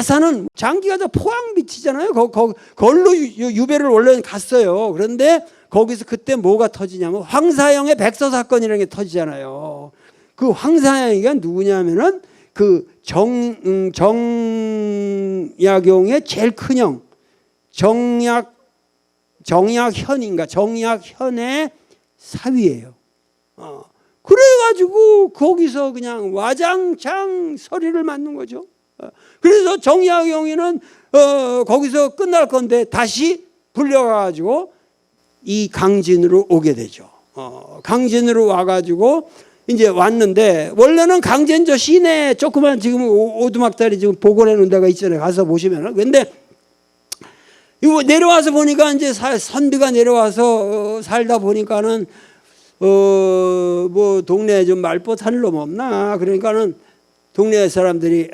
다산은 장기가 저 포항 밑이잖아요. 거기로 유배를 원래 갔어요. 그런데 거기서 그때 뭐가 터지냐면 황사영의 백서 사건이라는 게 터지잖아요. 그 황사영이가 누구냐면은 그 정약용의 제일 큰형 정약현인가 정약현의 사위예요. 그래가지고 거기서 그냥 와장창 서리를 맞는 거죠. 그래서 정약용이는 거기서 끝날 건데 다시 불려가가지고 이 강진으로 오게 되죠. 강진으로 와가지고 이제 왔는데 원래는 강진저 시내 조그만 지금 오두막다리 지금 복원해 놓은 데가 있잖아요. 가서 보시면은. 근데 이거 내려와서 보니까 이제 선비가 내려와서 살다 보니까는 뭐 동네에 좀 말벗 할 놈 없나? 그러니까는 동네 사람들이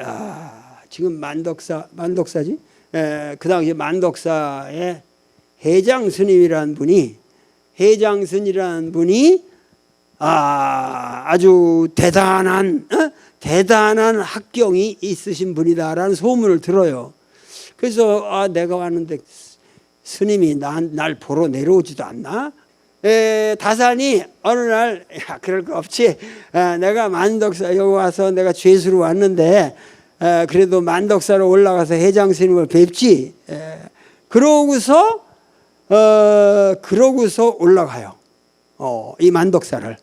지금 만덕사지? 그 당시 만덕사의 해장 스님이라는 분이 아주 대단한 학경이 있으신 분이다라는 소문을 들어요. 그래서 내가 왔는데 스님이 날 보러 내려오지도 않나? 다산이 어느 날 그럴 거 없지. 내가 만덕사 여기 와서 내가 죄수로 왔는데 그래도 만덕사로 올라가서 해장 스님을 뵙지. 그러고서 올라가요. 이 만덕사를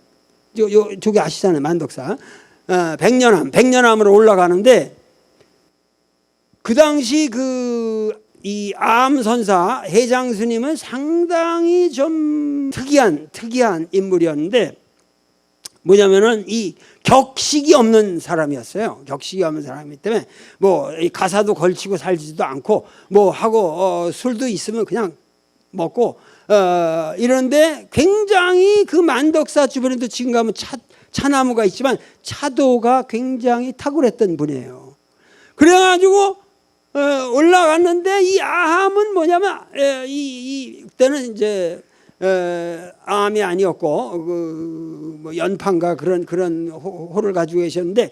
저기 아시잖아요. 만덕사 백년암으로 올라가는데 그 당시 이 암선사 해장 스님은 상당히 좀 특이한 인물이었는데 뭐냐면은 이 격식이 없는 사람이었어요. 격식이 없는 사람이기 때문에 뭐 가사도 걸치고 살지도 않고 뭐 하고 술도 있으면 그냥 먹고 이런데 굉장히 그 만덕사 주변에도 지금 가면 차나무가 있지만 차도가 굉장히 탁월했던 분이에요. 그래가지고 올라갔는데 이 암은 뭐냐면 이때는 이제 암이 아니었고 뭐 연판가 그런 호를 가지고 계셨는데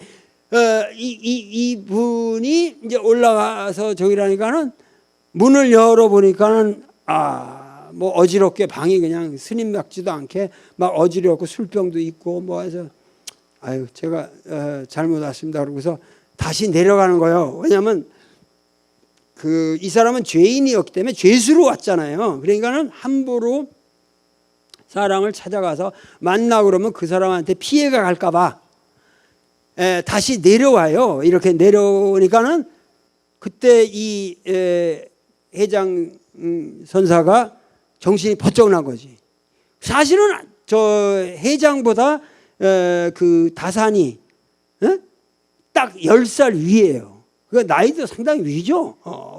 이 분이 이제 올라가서 저기라니까는 문을 열어 보니까는 뭐 어지럽게 방이 그냥 스님 같지도 않게 막 어지럽고 술병도 있고 뭐 해서 제가 잘못 왔습니다. 그러고서 다시 내려가는 거예요. 왜냐하면 이 사람은 죄인이었기 때문에 죄수로 왔잖아요. 그러니까는 함부로 사람을 찾아가서 만나고 그러면 그 사람한테 피해가 갈까봐 다시 내려와요. 이렇게 내려오니까는 그때 이 해장 선사가 정신이 번쩍 난 거지. 사실은 저 해장보다 그 다산이 딱 10살 위에요. 그 나이도 상당히 위죠.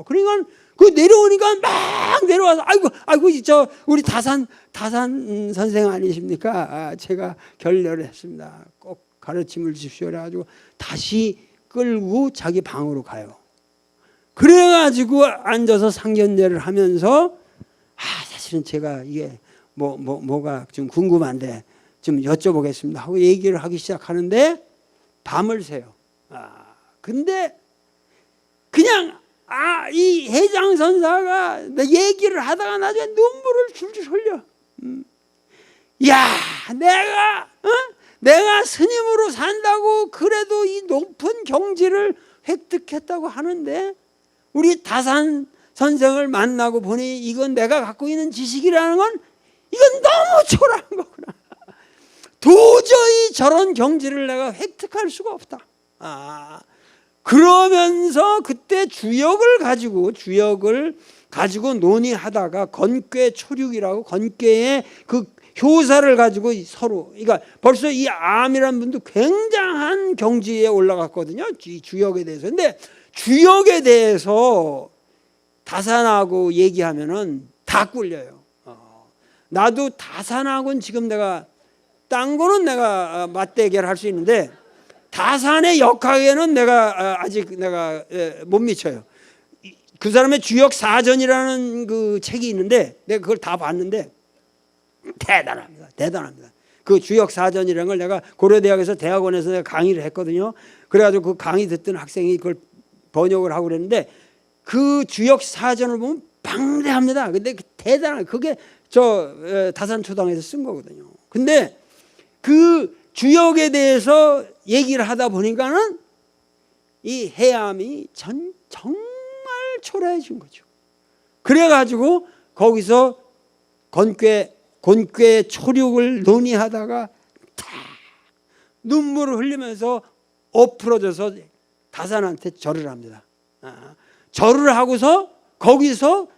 그러니까 그 내려오니까 막 내려와서 아이고 우리 다산 선생 아니십니까? 제가 결례를 했습니다. 꼭 가르침을 주십시오. 그래가지고 다시 끌고 자기 방으로 가요. 그래가지고 앉아서 상견례를 하면서 사실은 제가 이게 뭐가 좀 궁금한데 좀 여쭤보겠습니다 하고 얘기를 하기 시작하는데 밤을 새요. 근데 그냥 이 해장 선사가 얘기를 하다가 나중에 눈물을 줄줄 흘려. 내가 스님으로 산다고 그래도 이 높은 경지를 획득했다고 하는데 우리 다산 선생을 만나고 보니 이건 내가 갖고 있는 지식이라는 건 이건 너무 초라한 거구나. 도저히 저런 경지를 내가 획득할 수가 없다. 그러면서 그때 주역을 가지고 논의하다가 건괴 초륙이라고 건괴의 그 효사를 가지고 서로 그러니까 벌써 이 암이라는 분도 굉장한 경지에 올라갔거든요. 이 주역에 대해서. 근데 주역에 대해서 다산하고 얘기하면은 다 꿀려요. 나도 다산하고는 지금 내가 딴 거는 내가 맞대결할 수 있는데 다산의 역학에는 내가 아직 못 미쳐요. 그 사람의 주역 사전이라는 그 책이 있는데 내가 그걸 다 봤는데 대단합니다. 그 주역 사전이라는 걸 내가 고려대학에서 대학원에서 내가 강의를 했거든요. 그래가지고 그 강의 듣던 학생이 그걸 번역을 하고 그랬는데 그 주역 사전을 보면 방대합니다. 근데 대단한 그게 다산초당에서 쓴 거거든요. 근데 그 주역에 대해서 얘기를 하다 보니까는 이 해암이 정말 초라해진 거죠. 그래가지고 거기서 곤괴 초륙을 논의하다가 다 눈물을 흘리면서 엎으러져서 다산한테 절을 합니다. 절을 하고서 거기서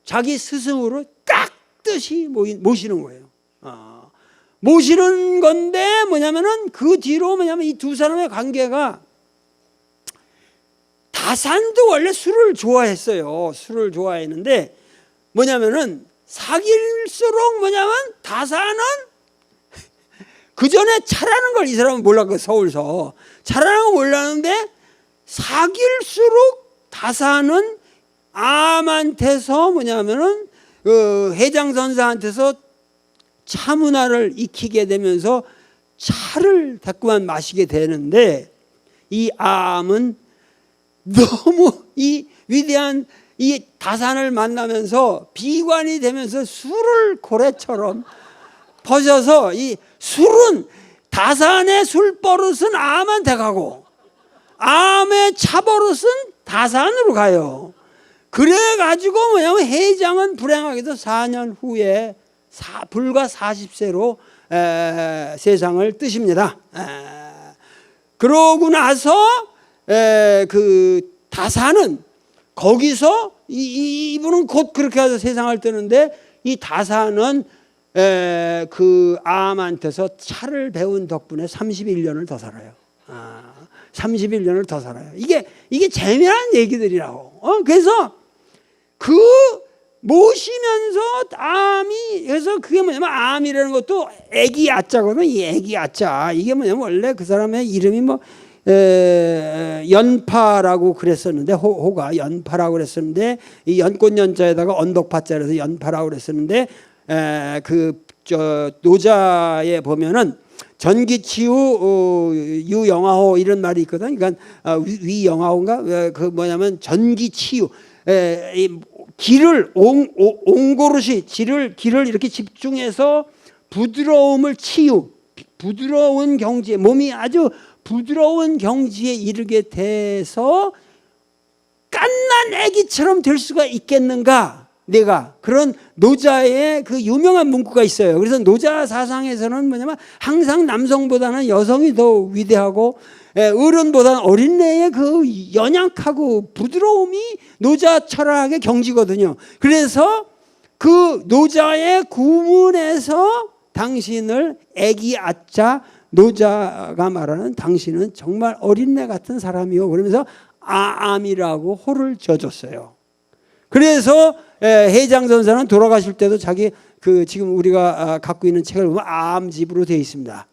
자기 스승으로 깍듯이 모시는 거예요. 모시는 건데 뭐냐면은 그 뒤로 뭐냐면 이 두 사람의 관계가 다산도 원래 술을 좋아했어요. 술을 좋아했는데 뭐냐면은 사귈수록 뭐냐면 다산은 그 전에 차라는 걸 이 사람은 몰랐고 서울서 차라는 걸 몰랐는데 사귈수록 다산은 암한테서 뭐냐면은 해장선사한테서 차 문화를 익히게 되면서 차를 자꾸만 마시게 되는데 이 암은 너무 이 위대한 이 다산을 만나면서 비관이 되면서 술을 고래처럼 퍼셔서 이 술은 다산의 술버릇은 암한테 가고 암의 차버릇은 다산으로 가요. 그래가지고 뭐냐면 해장은 불행하게도 4년 후에 불과 40세로 세상을 뜨십니다. 그러고 나서 그 다산은 거기서 이분은 곧 그렇게 해서 세상을 뜨는데 이 다산은 그 암한테서 차를 배운 덕분에 31년을 더 살아요. 31년을 더 살아요. 이게 재미난 얘기들이라고. 그래서 그 모시면서 암이 그래서 그게 뭐냐면 암이라는 것도 애기 야자거든. 이 애기 야자 이게 뭐냐면 원래 그 사람의 이름이 뭐 연파라고 그랬었는데 호가 연파라고 그랬었는데 이 연꽃 연자에다가 언덕파자라서 연파라고 그랬었는데 노자에 보면은 전기치유 유영하호 이런 말이 있거든. 그러니까 위영하호인가 그 뭐냐면 전기치유 길을 옹고르시 길을 이렇게 집중해서 부드러움을 부드러운 경지에 몸이 아주 부드러운 경지에 이르게 돼서 깐난 애기처럼 될 수가 있겠는가? 내가 그런 노자의 그 유명한 문구가 있어요. 그래서 노자 사상에서는 뭐냐면 항상 남성보다는 여성이 더 위대하고 어른보다는 어린애의 그 연약하고 부드러움이 노자 철학의 경지거든요. 그래서 그 노자의 구문에서 당신을 애기 아짜 노자가 말하는 당신은 정말 어린애 같은 사람이요 그러면서 암이라고 호를 져줬어요. 그래서 해장선사는 돌아가실 때도 자기 그 지금 우리가 갖고 있는 책을 보면 암집으로 되어 있습니다.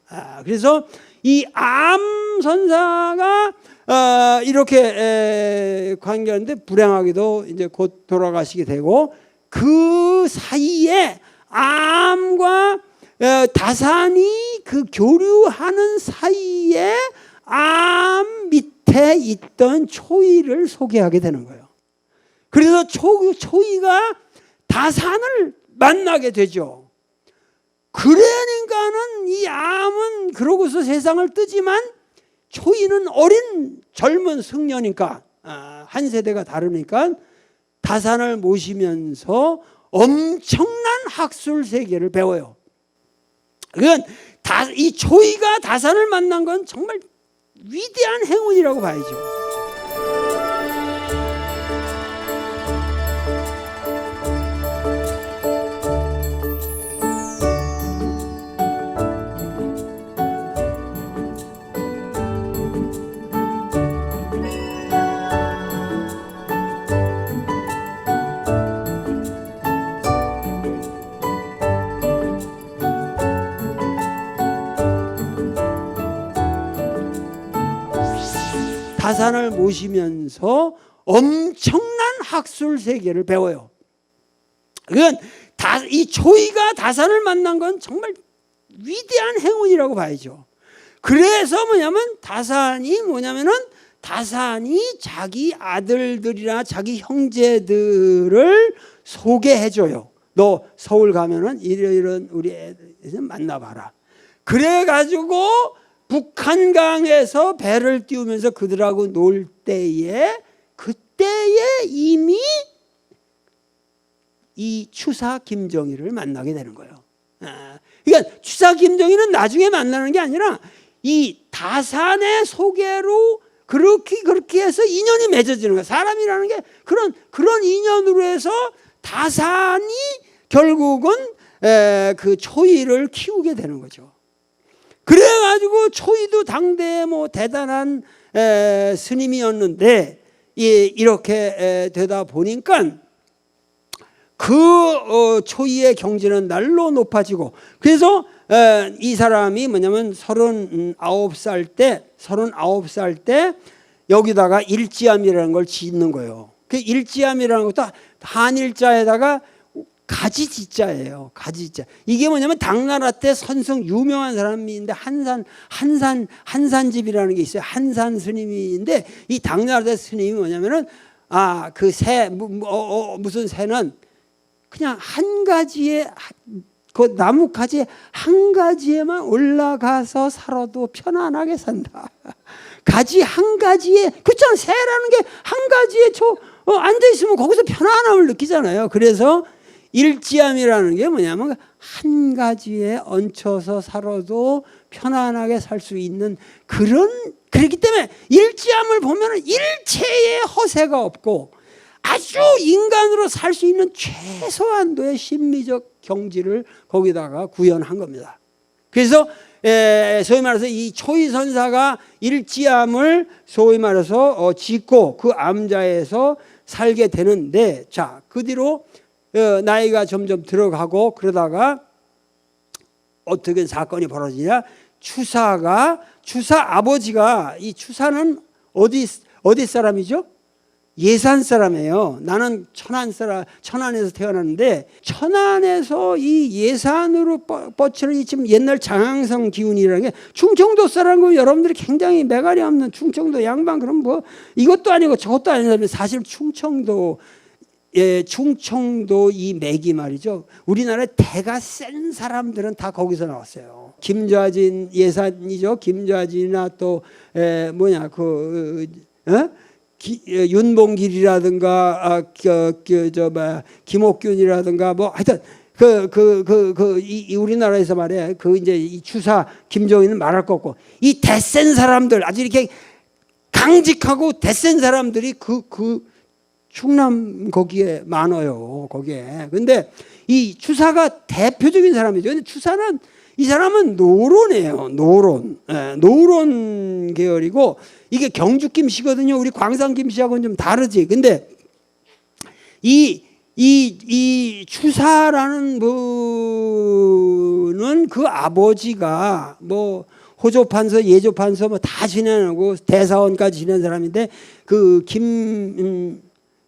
그래서 이 암선사가 이렇게 관계하는데 불행하게도 이제 곧 돌아가시게 되고 그 사이에 암과 다산이 그 교류하는 사이에 암 밑에 있던 초이를 소개하게 되는 거예요. 그래서 초이가 다산을 만나게 되죠. 그러니까는 이 암은 그러고서 세상을 뜨지만 초이는 어린 젊은 승려니까 한 세대가 다르니까 다산을 모시면서 엄청난 학술 세계를 배워요. 그러니까 이 초이가 다산을 만난 건 정말 위대한 행운이라고 봐야죠. 다산을 모시면서 엄청난 학술 세계를 배워요. 그러니까 이 초이가 다산을 만난 건 정말 위대한 행운이라고 봐야죠. 그래서 다산이 뭐냐면은 다산이 자기 아들들이나 자기 형제들을 소개해줘요. 너 서울 가면은 이런 우리 애들 만나봐라. 그래가지고 북한강에서 배를 띄우면서 그들하고 놀 때에 그때에 이미 이 추사 김정희를 만나게 되는 거예요. 그러니까 추사 김정희는 나중에 만나는 게 아니라 이 다산의 소개로 그렇게 해서 인연이 맺어지는 거예요. 사람이라는 게 그런 인연으로 해서 다산이 결국은 그 초이를 키우게 되는 거죠. 그래가지고 초이도 당대에 뭐 대단한 스님이었는데 이렇게 되다 보니까 그 초이의 경지는 날로 높아지고, 그래서 이 사람이 뭐냐면 39살 때 여기다가 일지암이라는 걸 짓는 거예요. 그 일지암이라는 것도 한일자에다가 가지지자예요. 가지자. 이게 뭐냐면 당나라 때 선성 유명한 사람인데 한산집이라는 게 있어요. 한산 스님인데 이 당나라 때 스님이 뭐냐면은 그 새 무슨 새는 그냥 한 가지에 그 나무 가지 한 가지에만 올라가서 살아도 편안하게 산다. 가지 한 가지에 그렇잖아. 새라는 게 한 가지에 앉아 있으면 거기서 편안함을 느끼잖아요. 그래서 일지암이라는 게 뭐냐면 한 가지에 얹혀서 살아도 편안하게 살 수 있는 그렇기 때문에 일지암을 보면 일체의 허세가 없고 아주 인간으로 살 수 있는 최소한도의 심미적 경지를 거기다가 구현한 겁니다. 그래서 소위 말해서 이 초이선사가 일지암을 소위 말해서 짓고 그 암자에서 살게 되는데, 자, 그 뒤로 나이가 점점 들어가고 그러다가 어떻게 사건이 벌어지냐? 추사 아버지가, 이 추사는 어디 사람이죠? 예산 사람이에요. 나는 천안에서 태어났는데 천안에서 이 예산으로 뻗치는 지금 옛날 장항성 기운이라는 게 충청도 사람은 여러분들이 굉장히 매갈이 없는 충청도 양반 그럼 뭐 이것도 아니고 저것도 아닌 사람이 사실 충청도 이 맥이 말이죠. 우리나라에 대가 센 사람들은 다 거기서 나왔어요. 김좌진 예산이죠. 김좌진이나 또 윤봉길이라든가 김옥균이라든가 뭐 하여튼 우리나라에서 말해 이제 이 추사 김정희는 말할 거 없고 이 대센 사람들 아주 이렇게 강직하고 대센 사람들이 그 충남 거기에 많아요. 거기에. 근데 이 추사가 대표적인 사람이죠. 근데 추사는 이 사람은 노론이에요. 노론 계열이고 이게 경주 김씨거든요. 우리 광산 김씨하고는 좀 다르지. 근데 이 추사라는 분은 그 아버지가 뭐 호조판서, 예조판서 뭐 다 지내고 대사원까지 지낸 사람인데 그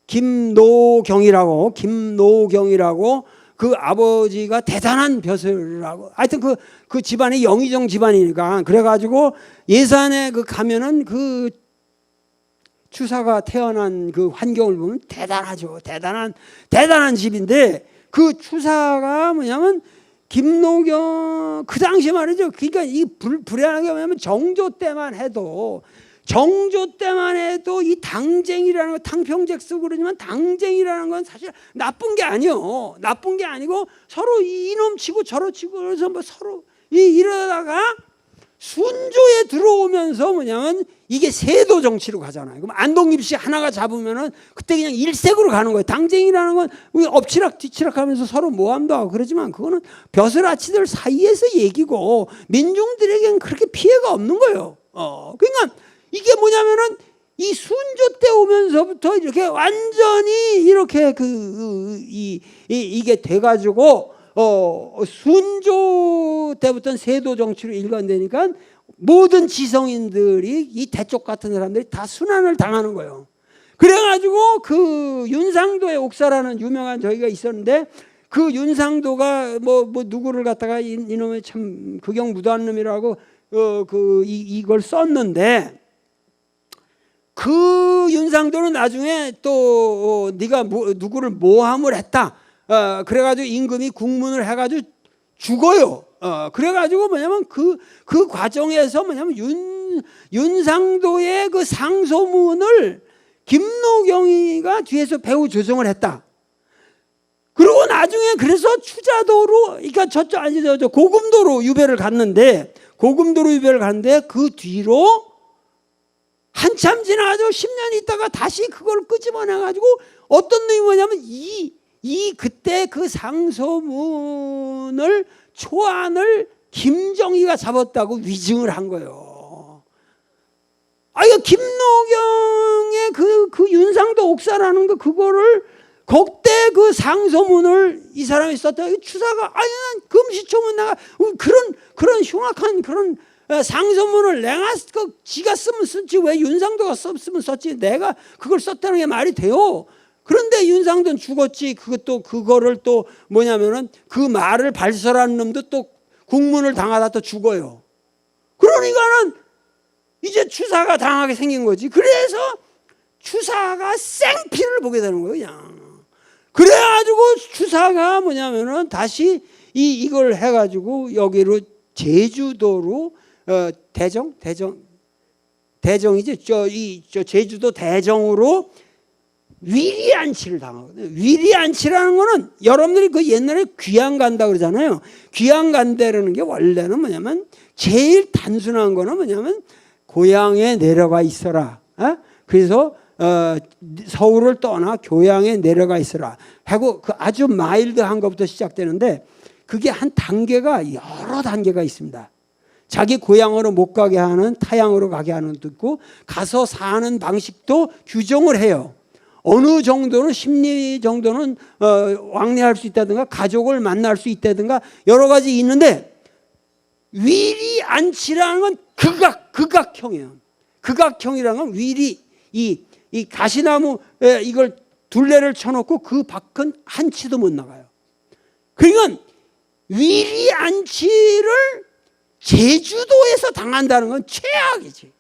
김노경이라고 그 아버지가 대단한 벼슬이라고. 하여튼 그 집안이 영의정 집안이니까 그래가지고 예산에 가면은 그 추사가 태어난 그 환경을 보면 대단하죠. 대단한 집인데 그 추사가 뭐냐면 김노경 그 당시 말이죠. 그러니까 이 불행한 게 뭐냐면 정조 때만 해도 이 당쟁이라는 거 탕평잭스 그러지만 당쟁이라는 건 사실 나쁜 게 아니요. 나쁜 게 아니고 서로 이놈 치고 저로 치고 그래서 뭐 서로 이러다가 순조에 들어오면서 뭐냐면 이게 세도 정치로 가잖아요. 그럼 안동김씨 하나가 잡으면은 그때 그냥 일색으로 가는 거예요. 당쟁이라는 건 엎치락 뒤치락 하면서 서로 모함도 하고 그러지만 그거는 벼슬아치들 사이에서 얘기고 민중들에게는 그렇게 피해가 없는 거예요. 그러니까 이게 뭐냐면은 이 순조 때 오면서부터 이렇게 완전히 이렇게 이게 돼가지고 순조 때부터는 세도 정치로 일관되니까 모든 지성인들이 이 대쪽 같은 사람들이 다 순환을 당하는 거예요. 그래가지고 그 윤상도의 옥사라는 유명한 저기가 있었는데 그 윤상도가 뭐 누구를 갖다가 이놈의 참 극영무도한 놈이라고 이걸 썼는데 그 윤상도는 나중에 또 네가 누구를 모함을 했다. 그래가지고 임금이 국문을 해가지고 죽어요. 그래가지고 뭐냐면 그 과정에서 뭐냐면 윤상도의 그 상소문을 김노경이가 뒤에서 배후 조정을 했다. 그리고 나중에 그래서 추자도로, 그러니까 저 고금도로 유배를 갔는데, 그 뒤로 한참 지나가지고 10년 있다가 다시 그걸 끄집어내가지고 어떤 놈이 뭐냐면 그때 그 상소문을 초안을 김정희가 잡았다고 위증을 한 거예요. 이거 김노경의 그 윤상도 옥사라는 거, 그거를 그때 그 상소문을 이 사람이 썼다. 추사가 난 금시초문 내가 그런 흉악한 그런 상소문을 내가 지가 쓰면 썼지 왜 윤상도가 쓰면 썼지, 내가 그걸 썼다는 게 말이 돼요. 그런데 윤상도는 죽었지. 그거를 또 뭐냐면은 그 말을 발설한 놈도 또 국문을 당하다 또 죽어요. 그러니까는 이제 추사가 당하게 생긴 거지. 그래서 추사가 생피를 보게 되는 거예요, 그냥. 그래가지고 추사가 뭐냐면은 다시 이걸 해가지고 여기로 제주도로 대정이지 저 제주도 대정으로 위리안치를 당하거든요. 위리안치라는 거는 여러분들이 그 옛날에 귀양 간다 그러잖아요. 귀양 간다라는 게 원래는 뭐냐면 제일 단순한 거는 뭐냐면 고향에 내려가 있어라. 그래서 서울을 떠나 교양에 내려가 있어라 하고 그 아주 마일드한 것부터 시작되는데, 그게 한 단계가 여러 단계가 있습니다. 자기 고향으로 못 가게 하는, 타향으로 가게 하는 것도 있고, 가서 사는 방식도 규정을 해요. 어느 정도는 심리 정도는 왕래할 수 있다든가 가족을 만날 수 있다든가 여러 가지 있는데, 위리안치라는 건 극악형이에요. 극악형이라는 건 이 가시나무에 이걸 둘레를 쳐놓고 그 밖은 한 치도 못 나가요. 그러니까 위리안치를 제주도에서 당한다는 건 최악이지.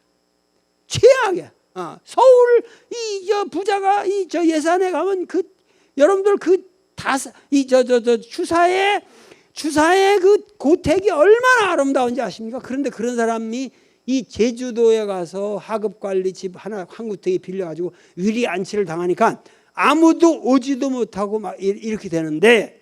최악이야. 서울 저 부자가 저 예산에 가면 여러분들 추사의 그 고택이 얼마나 아름다운지 아십니까? 그런데 그런 사람이 이 제주도에 가서 하급관리 집 하나 한 구택이 빌려가지고 위리안치를 당하니까 아무도 오지도 못하고 막 이렇게 되는데,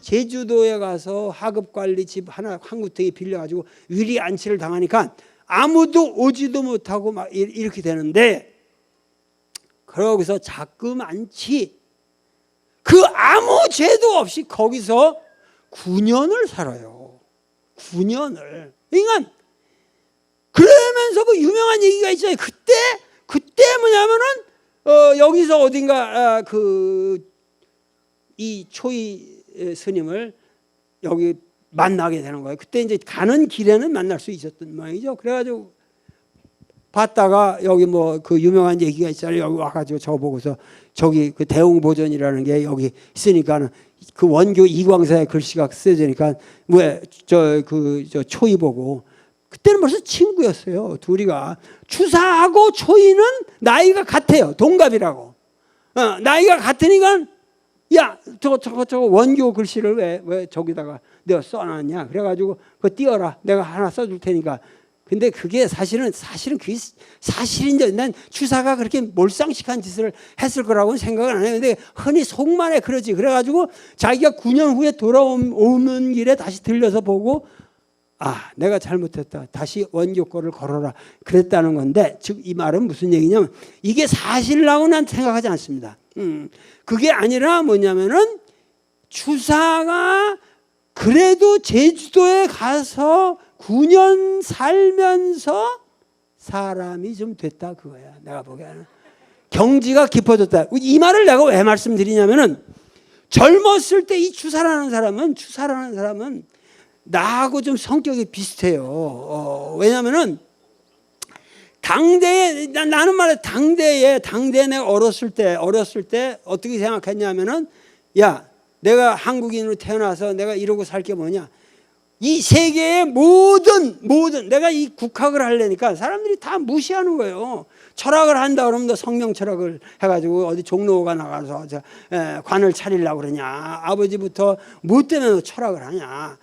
제주도에 가서 하급관리 집 하나 한 구택이 빌려가지고 위리안치를 당하니까 아무도 오지도 못하고 막 이렇게 되는데, 거기서 자그만치 그 아무 죄도 없이 거기서 9년을 살아요. 9년을. 그러니까 그러면서 그 유명한 얘기가 있잖아요. 그때 뭐냐면은 여기서 어딘가 이 초이 스님을 여기 만나게 되는 거예요. 그때 이제 가는 길에는 만날 수 있었던 모양이죠. 그래가지고 봤다가 여기 뭐 그 유명한 얘기가 있잖아요. 여기 와가지고 저 보고서 저기 그 대웅보전이라는 게 여기 있으니까는 그 원교 이광사의 글씨가 쓰여지니까 왜 저 초이 보고, 그때는 벌써 친구였어요. 둘이가. 추사하고 초이는 나이가 같아요. 동갑이라고. 나이가 같으니까 야, 저거 원교 글씨를 왜 저기다가 내가 써놨냐? 그래가지고 그거 띄워라. 내가 하나 써줄 테니까 근데 그게 사실은 그게 사실인데 난 추사가 그렇게 몰상식한 짓을 했을 거라고는 생각을 안 해요. 근데 흔히 속만에 그러지. 그래가지고 자기가 9년 후에 돌아오는 길에 다시 들려서 보고 아, 내가 잘못했다. 다시 원교권을 걸어라. 그랬다는 건데, 즉 이 말은 무슨 얘기냐면 이게 사실이라고 난 생각하지 않습니다. 그게 아니라 뭐냐면은 추사가 그래도 제주도에 가서 9년 살면서 사람이 좀 됐다 그거야. 내가 보기에는 경지가 깊어졌다. 이 말을 내가 왜 말씀드리냐면은 젊었을 때 이 추사라는 사람은 나하고 좀 성격이 비슷해요. 왜냐면은 당대에 나는 말해 당대에 내가 어렸을 때 어떻게 생각했냐면은 야, 내가 한국인으로 태어나서 내가 이러고 살 게 뭐냐? 이 세계의 모든 내가 이 국학을 하려니까 사람들이 다 무시하는 거예요. 철학을 한다 그러면 너 성명 철학을 해가지고 어디 종로가 나가서 관을 차리려고 그러냐? 아버지부터 뭐 때문에 너 철학을 하냐?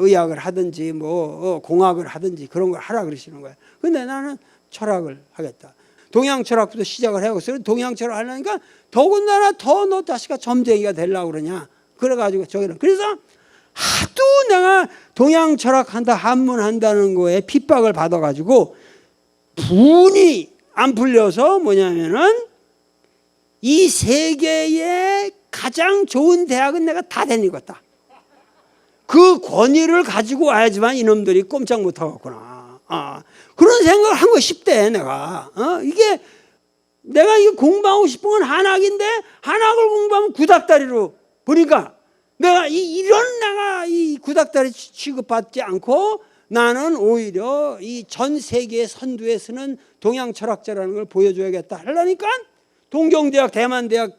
의학을 하든지 뭐 공학을 하든지 그런 걸 하라 그러시는 거예요. 근데 나는 철학을 하겠다. 동양 철학부터 시작을 해야겠어요. 동양 철학 하려니까 더군다나 더 너 자식아 점쟁이가 되려고 그러냐? 그래가지고 저기는 그래서 하도 내가 동양 철학한다 한문한다는 거에 핍박을 받아가지고 분이 안 풀려서 뭐냐면은 이 세계의 가장 좋은 대학은 내가 다 다니겠다. 그 권위를 가지고 와야지만 이놈들이 꼼짝 못하겠구나. 그런 생각을 한 거 싶대 내가. 이게 내가 이거 공부하고 싶은 건 한학인데 한학을 공부하면 구닥다리로 보니까 내가 내가 이 구닥다리 취급받지 않고 나는 오히려 이 전 세계 선두에 서는 동양 철학자라는 걸 보여줘야겠다 하려니까 동경대학, 대만대학,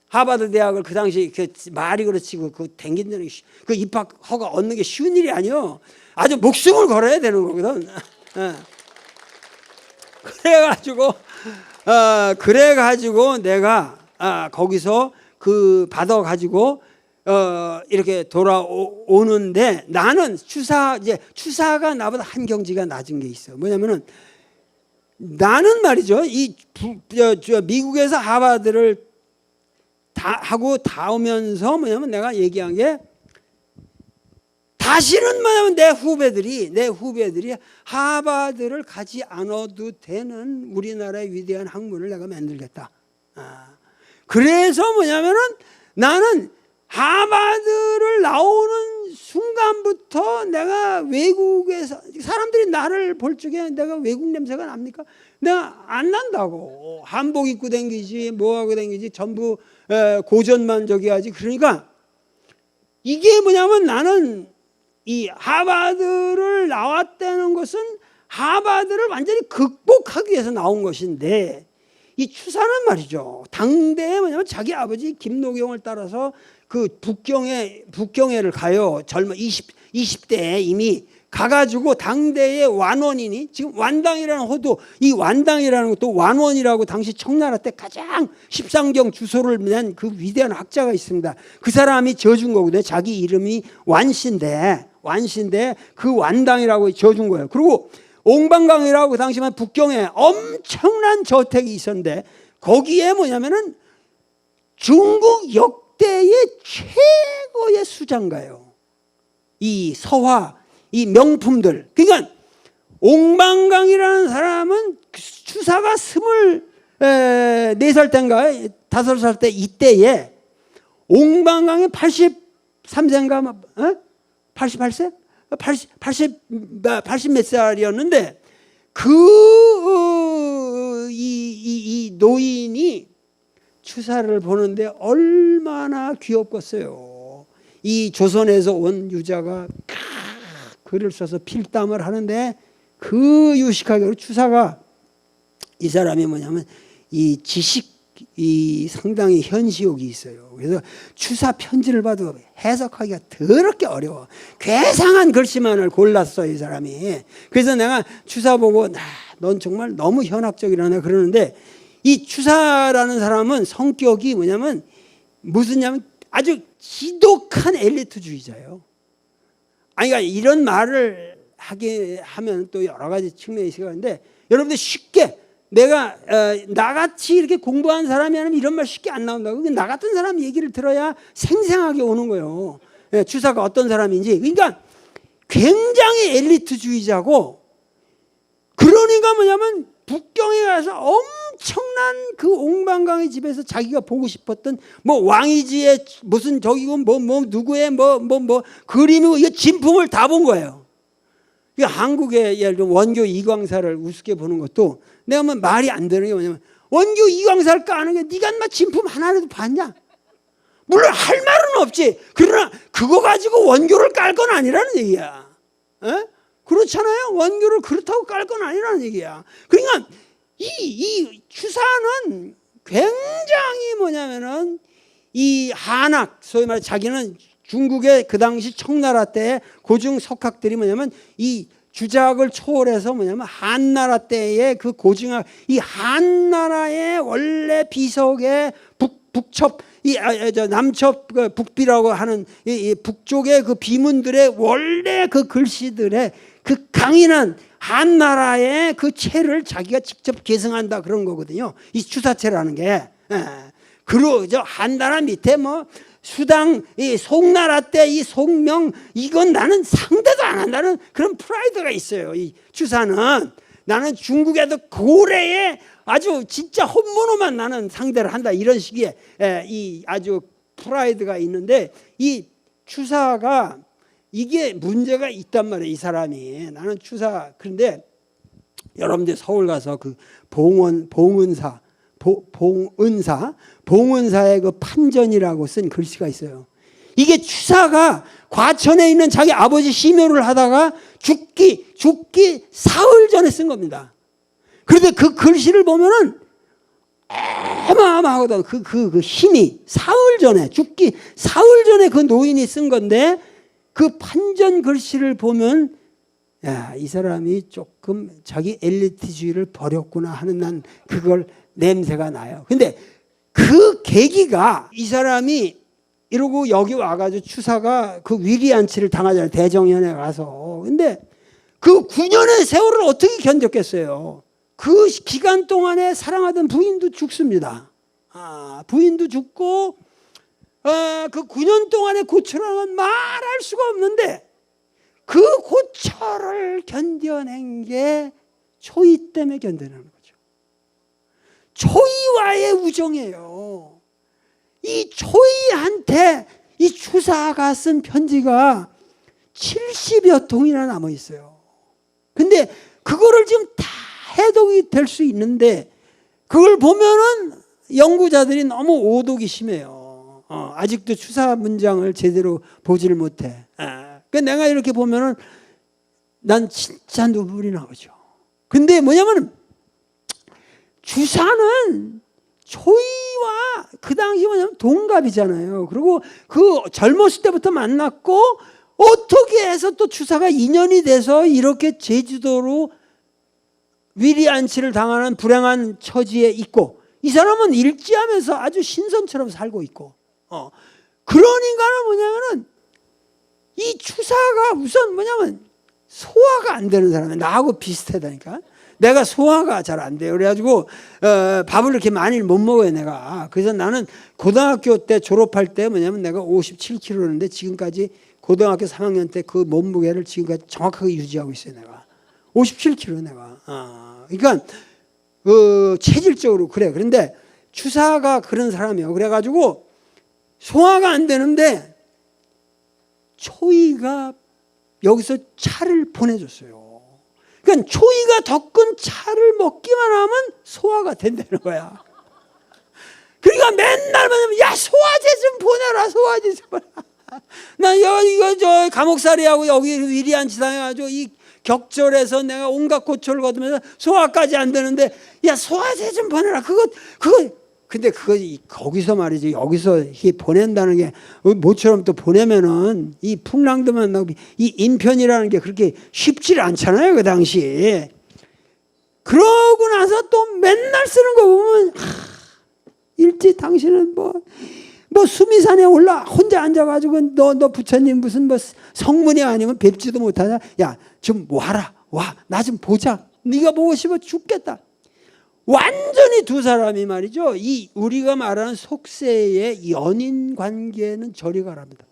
하버드 대학을 그 당시 말이 그렇지 그 댕긴다는 그 입학 허가 얻는 게 쉬운 일이 아니요. 아주 목숨을 걸어야 되는 거거든. 그래가지고 내가 거기서 그 받아가지고 이렇게 돌아오는데 나는 추사가 나보다 한 경지가 낮은 게 있어. 뭐냐면은 나는 말이죠. 미국에서 하버드를 다 하고 다 오면서 뭐냐면 내가 얘기한 게 다시는 뭐냐면 내 후배들이 하버드를 가지 않아도 되는 우리나라의 위대한 학문을 내가 만들겠다. 그래서 뭐냐면은 나는 하버드를 나오는 순간부터 내가 외국에서 사람들이 나를 볼 적에 내가 외국 냄새가 납니까? 내가 안 난다고. 한복 입고 다니지 뭐하고 다니지 전부 고전만 저기 하지. 그러니까 이게 뭐냐면 나는 이 하버드를 나왔다는 것은 하버드를 완전히 극복하기 위해서 나온 것인데 이 추사는 말이죠. 당대에 뭐냐면 자기 아버지 김노경을 따라서 그 북경회를 가요. 20대에 이미 가가지고 당대의 완원이니 지금 완당이라는 호도 이 완당이라는 것도 완원이라고 당시 청나라 때 가장 십상경 주소를 낸 그 위대한 학자가 있습니다. 그 사람이 지어준 거거든요. 자기 이름이 완신데 그 완당이라고 지어준 거예요. 그리고 옹방강이라고 그 당시만 북경에 엄청난 저택이 있었는데 거기에 뭐냐면은 중국 역대의 최고의 수장가요. 이 서화, 이 명품들. 그러니까 옹방강이라는 사람은 추사가 24살 때인가 5살 때 이때에 옹방강이 83세인가 88세? 80 몇 살이었는데 이 노인이 추사를 보는데 얼마나 귀엽겠어요. 이 조선에서 온 유자가 글을 써서 필담을 하는데 그 유식하게 추사가 이 사람이 뭐냐면 이 지식이 상당히 현시욕이 있어요. 그래서 추사 편지를 봐도 해석하기가 더럽게 어려워. 괴상한 글씨만을 골랐어 이 사람이. 그래서 내가 추사 보고 넌 정말 너무 현학적이라네 그러는데 이 추사라는 사람은 성격이 뭐냐면 무슨냐면 아주 지독한 엘리트주의자예요. 아니 그러니까 이런 말을 하게 하면 또 여러 가지 측면이 있는데, 여러분들 쉽게 내가 나같이 이렇게 공부한 사람이 하면 이런 말 쉽게 안 나온다고. 나 같은 사람 얘기를 들어야 생생하게 오는 거예요. 주사가 어떤 사람인지. 그러니까 굉장히 엘리트주의자고, 그러니까 뭐냐면 북경에 가서 엄청난 그 옥망강의 집에서 자기가 보고 싶었던 뭐 왕이지의 무슨 저기고 뭐 누구의 뭐 그림이고 이거 진품을 다 본 거예요. 이거 한국의 예를 들면 원교 이광사를 우습게 보는 것도 내가 뭐 말이 안 되는 게 뭐냐면, 원교 이광사를 까는 게 네가 인마 진품 하나라도 봤냐? 물론 할 말은 없지. 그러나 그거 가지고 원교를 깔 건 아니라는 얘기야. 에? 그렇잖아요. 원교를 그렇다고 깔 건 아니라는 얘기야. 그러니까 이 추사는 굉장히 뭐냐면은 이 한학, 소위 말해 자기는 중국의 그 당시 청나라 때의 고중 석학들이 뭐냐면 이 주작을 초월해서 뭐냐면 한나라 때의 그 고증학, 이 한나라의 원래 비석의 북첩, 남첩 북비라고 하는 이 북쪽의 그 비문들의 원래 그 글씨들의 그 강인한 한나라의 그 체를 자기가 직접 계승한다 그런 거거든요. 이 추사체라는 게. 그리고 저 한나라 밑에 뭐 수당, 이 송나라 때 이 송명, 이건 나는 상대도 안 한다는 그런 프라이드가 있어요. 이 추사는 나는 중국에도 고래에 아주 진짜 혼모노만 나는 상대를 한다, 이런 식의 이 아주 프라이드가 있는데, 이 추사가 이게 문제가 있단 말이에요. 이 사람이. 나는 추사. 그런데 여러분들 서울 가서 그 봉은사의 그 판전이라고 쓴 글씨가 있어요. 이게 추사가 과천에 있는 자기 아버지 시묘를 하다가 죽기 사흘 전에 쓴 겁니다. 그런데 그 글씨를 보면은 어마어마하거든. 그 힘이 죽기 사흘 전에 그 노인이 쓴 건데, 그 판전 글씨를 보면 야, 이 사람이 조금 자기 엘리트주의를 버렸구나 하는, 난 그걸 냄새가 나요. 근데 그 계기가, 이 사람이 이러고 여기 와가지고 추사가 그 위리안치를 당하잖아요. 대정연에 가서. 근데 그 9년의 세월을 어떻게 견뎠겠어요? 그 기간 동안에 사랑하던 부인도 죽습니다. 부인도 죽고, 그 9년 동안의 고초라는 말할 수가 없는데, 그 고초를 견뎌낸 게 초이 때문에 견뎌내는 거죠. 초이와의 우정이에요. 이 초이한테 이 추사가 쓴 편지가 70여 통이나 남아 있어요. 근데 그거를 지금 다 해독이 될 수 있는데, 그걸 보면은 연구자들이 너무 오독이 심해요. 아직도 추사 문장을 제대로 보지를 못해. 그러니까 내가 이렇게 보면은 난 진짜 눈물이 나오죠. 근데 뭐냐면 추사는 초이와 그 당시 뭐냐면 동갑이잖아요. 그리고 그 젊었을 때부터 만났고, 어떻게 해서 또 추사가 인연이 돼서 이렇게 제주도로 위리안치를 당하는 불행한 처지에 있고, 이 사람은 일지하면서 아주 신선처럼 살고 있고, 그러니까는 뭐냐면은 이 추사가 우선 뭐냐면 소화가 안 되는 사람이에요. 나하고 비슷하다니까. 내가 소화가 잘 안 돼요. 그래가지고 밥을 이렇게 많이 못 먹어요, 내가. 그래서 나는 고등학교 때 졸업할 때 뭐냐면 내가 57kg였는데 지금까지 고등학교 3학년 때 그 몸무게를 지금까지 정확하게 유지하고 있어요, 내가. 57kg 내가. 그러니까 체질적으로 그래. 그런데 추사가 그런 사람이에요. 그래가지고 소화가 안 되는데 초이가 여기서 차를 보내줬어요. 그러니까 초이가 덕근 차를 먹기만 하면 소화가 된다는 거야. 그러니까 맨날 말하면 야, 소화제 좀 보내라, 소화제 좀 보내라. 나 이거 저 감옥살이하고 여기 위리안치 당해가지고 이 격절해서 내가 온갖 고초를 거두면서 소화까지 안 되는데, 야, 소화제 좀 보내라. 그거 근데 그거 거기서 말이지, 여기서 이게 보낸다는 게 모처럼 또 보내면은 이 풍랑도 만나고 이 인편이라는 게 그렇게 쉽지 않잖아요, 그 당시. 그러고 나서 또 맨날 쓰는 거 보면 일제 당신은 뭐 뭐 수미산에 올라 혼자 앉아가지고 너 부처님 무슨 뭐 성문이 아니면 뵙지도 못하냐? 야, 좀 와라. 와, 나 좀 보자. 네가 보고 싶어 죽겠다. 완전히 두 사람이 말이죠. 이 우리가 말하는 속세의 연인 관계는 저리 가랍니다.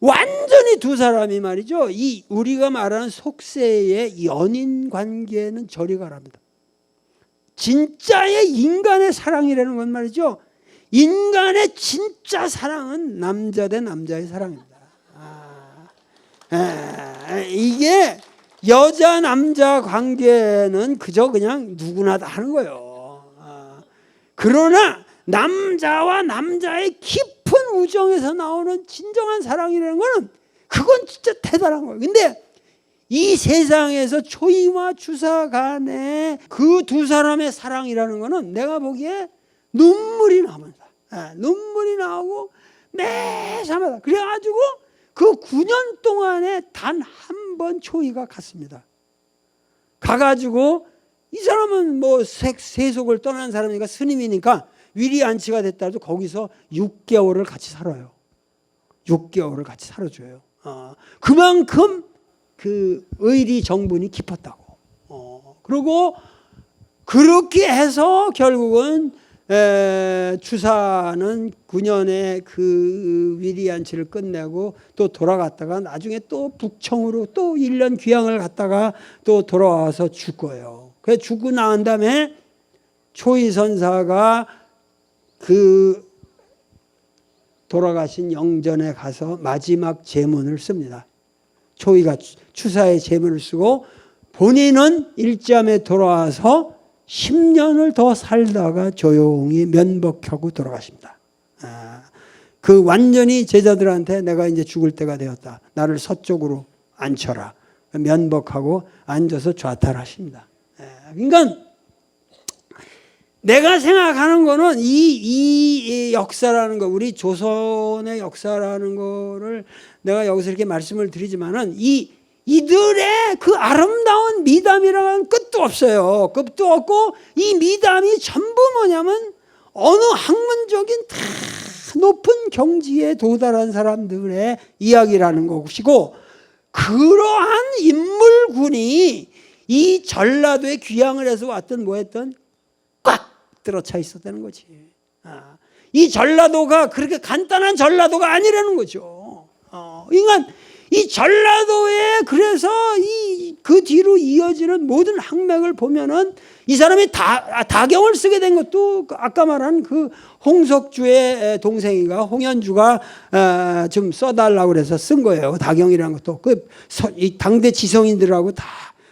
완전히 두 사람이 말이죠. 이 우리가 말하는 속세의 연인 관계는 저리 가랍니다. 진짜의 인간의 사랑이라는 건 말이죠. 인간의 진짜 사랑은 남자 대 남자의 사랑입니다. 이게 여자 남자 관계는 그저 그냥 누구나 다 하는 거예요. 그러나 남자와 남자의 깊은 우정에서 나오는 진정한 사랑이라는 거는 그건 진짜 대단한 거예요. 근데 이 세상에서 초이와 주사 간의 그 두 사람의 사랑이라는 거는 내가 보기에 눈물이 나옵니다. 눈물이 나오고 매사마다 그래가지고 그 9년 동안에 단 한 번 초이가 갔습니다. 가가지고 이 사람은 뭐 세속을 떠난 사람이니까 스님이니까 위리안치가 됐다도 거기서 6개월을 같이 살아요. 6개월을 같이 살아줘요. 그만큼 그 의리 정분이 깊었다고. 그리고 그렇게 해서 결국은 주사는 9년의 그 위리안치를 끝내고 또 돌아갔다가 나중에 또 북청으로 또 1년 귀향을 갔다가 또 돌아와서 죽어요. 그래서 죽고 나온 다음에 초이선사가 그 돌아가신 영전에 가서 마지막 제문을 씁니다. 초이가 추사의 제문을 쓰고 본인은 일제함에 돌아와서 10년을 더 살다가 조용히 면복하고 돌아가십니다. 그 완전히 제자들한테 내가 이제 죽을 때가 되었다. 나를 서쪽으로 앉혀라. 면복하고 앉아서 좌탈하십니다. 그러니까 내가 생각하는 거는 이 역사라는 거, 우리 조선의 역사라는 거를 내가 여기서 이렇게 말씀을 드리지만은 이들의 그 아름다운 미담이라는 끝도 없어요. 끝도 없고 이 미담이 전부 뭐냐면 어느 학문적인 다 높은 경지에 도달한 사람들의 이야기라는 것이고 그러한 인물군이 이 전라도에 귀향을 해서 왔던 뭐 했던 꽉 들어차 있었다는 거지. 이 전라도가 그렇게 간단한 전라도가 아니라는 거죠. 그러니까 이 전라도에 그래서 그 뒤로 이어지는 모든 학맥을 보면은 이 사람이 다경을 쓰게 된 것도 아까 말한 그 홍석주의 동생이가 홍현주가 좀 써달라고 그래서 쓴 거예요. 다경이라는 것도 이 당대 지성인들하고 다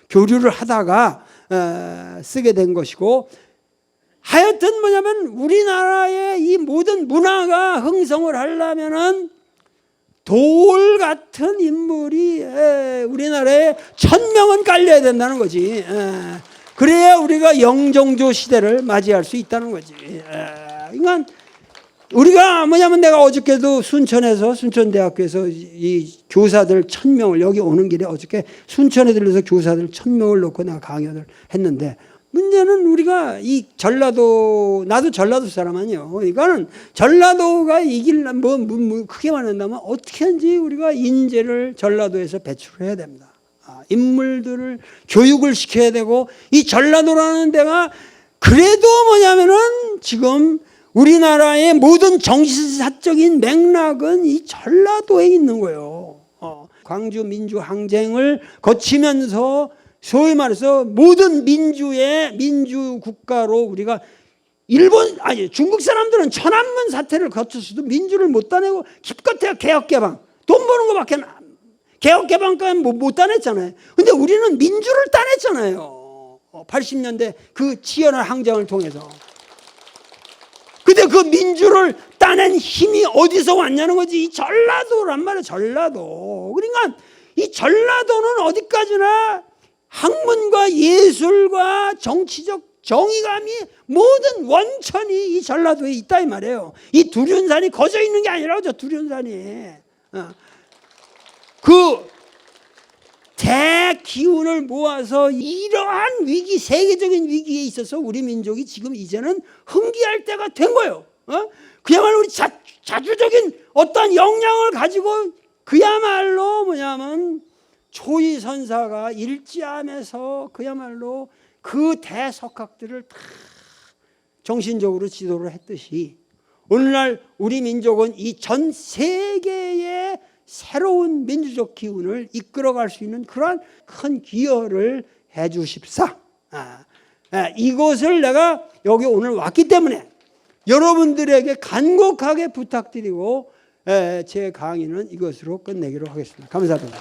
교류를 하다가 쓰게 된 것이고 하여튼 뭐냐면 우리나라의 이 모든 문화가 흥성을 하려면은 돌 같은 인물이 우리나라에 1000명은 깔려야 된다는 거지. 그래야 우리가 영종조 시대를 맞이할 수 있다는 거지. 그러니까 우리가 뭐냐면 내가 어저께도 순천에서 순천대학교에서 이 교사들 1000명을 여기 오는 길에 어저께 순천에 들려서 교사들 1000명을 놓고 내가 강연을 했는데 문제는 우리가 이 전라도, 나도 전라도 사람 아니에요. 이거는 전라도가 이길라 크게 말한다면 어떻게든지 우리가 인재를 전라도에서 배출해야 됩니다. 인물들을 교육을 시켜야 되고, 이 전라도라는 데가 그래도 뭐냐면은 지금 우리나라의 모든 정치사적인 맥락은 이 전라도에 있는 거예요. 광주 민주항쟁을 거치면서 소위 말해서 모든 민주 국가로 우리가 중국 사람들은 천안문 사태를 거쳤어도 민주를 못 따내고 기껏해야 개혁개방, 돈 버는 거밖에 개혁개방까지 못 따냈잖아요. 근데 우리는 민주를 따냈잖아요. 80년대 그 치열한 항쟁을 통해서. 근데 그 민주를 따낸 힘이 어디서 왔냐는 거지. 이 전라도란 말이야, 전라도. 그러니까 이 전라도는 어디까지나 학문과 예술과 정치적 정의감이 모든 원천이 이 전라도에 있다 이 말이에요. 이 두륜산이 거저 있는 게 아니라고, 저 두륜산이. 그 대기운을 모아서 이러한 위기, 세계적인 위기에 있어서 우리 민족이 지금 이제는 흥기할 때가 된 거예요. 그야말로 우리 자주적인 어떤 역량을 가지고 그야말로 뭐냐면 초이선사가 일지암에서 그야말로 그 대석학들을 다 정신적으로 지도를 했듯이 오늘날 우리 민족은 이 전 세계의 새로운 민주적 기운을 이끌어갈 수 있는 그러한 큰 기여를 해 주십사. 이것을 내가 여기 오늘 왔기 때문에 여러분들에게 간곡하게 부탁드리고 제 강의는 이것으로 끝내기로 하겠습니다. 감사합니다.